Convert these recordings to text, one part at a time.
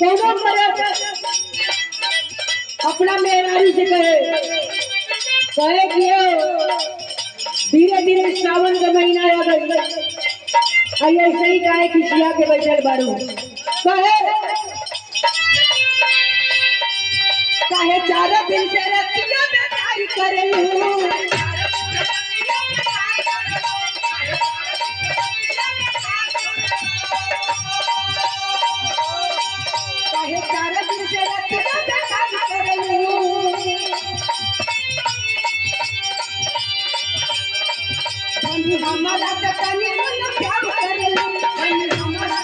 कोनो मर्द अपना मेहरारू से कहे कि धीरे धीरे सावन का महीना आ गई, ऐसे ही कहे कि सिया के बैठल बारू, कहे 4 दिन से रतिया में कार्य करेलू, कहे 4 दिन से रतिया में कार्य करेलू, हमारा तो तनी मन प्यार करेलू, हमारा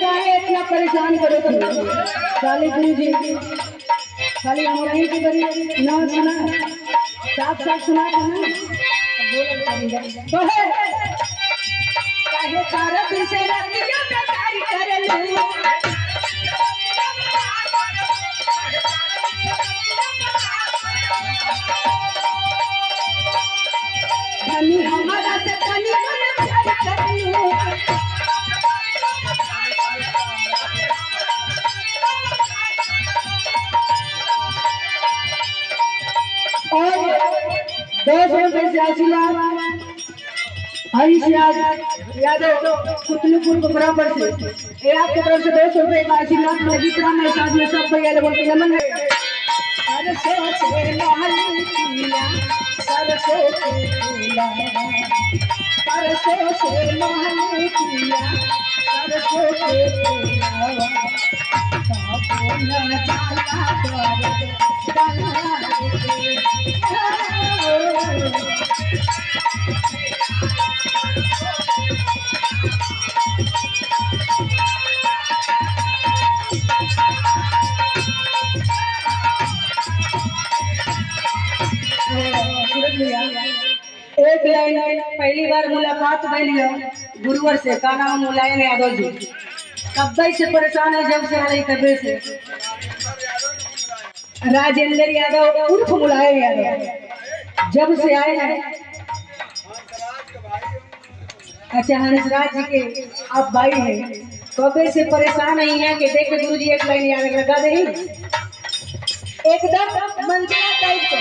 कहे इतना परेशान करो खाली गुरु जी, खाली हमारा ही के बड़ी ना सुना, साफ साफ सुना कहे 4 दिन से रतिया में कार्य करेलू, हमारा से तनी मन प्यार करेलू, और 200 रुपये से आशीर्वाद हरीश यादव कुतलुपुर को बराबर से ये आपके तरफ से 200 रुपये का आशीर्वाद में जितना मेरे साथ में सब भैया लोगों को नमन है। सरसों से महल किया, सरसों से महल किया, सरसों के एक लाइन पहली बार मुलाकात भैली गुरुवर से, का नाम मुलायम यादव जी, कब्बे से परेशान है जब से आ रही कब्बे से, राजेंद्र यादव उर्फ मुलायम यादव जब से आए हैं। अच्छा हंसराज जी के आप भाई हैं, कब्बे से परेशान नहीं है कि देख गुरु जी एक लाइन याद लगा दे, एकदम मंजिला टाइप का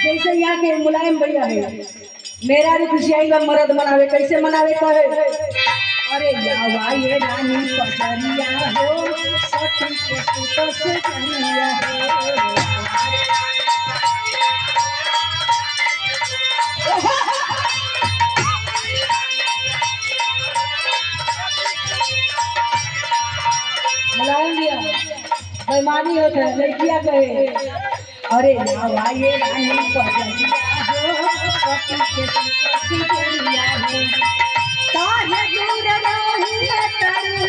जैसे यहाँ के मुलायम भैया है। मेरा भी खुशी आई मरद मनावे, कैसे मनावे कहे, अरे जावा ये रानी पसरिया हो, सखी के पुत से कहिया हो, मुलायम दिया बेईमानी होते है लड़कियां कहे, अरे जावा ये रानी पसरिया हो, सखी के पुत से कहिया हो, काहे दूर रहिए तारू,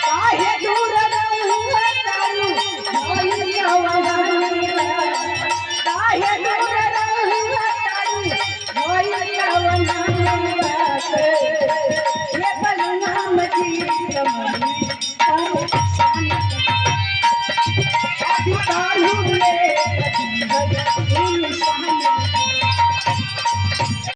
काहे दूर रहिए तारू, भइया वनानिया, काहे दूर रहिए तारू, भइया वनानिया, ये बलनाम जी कमरी तारू ले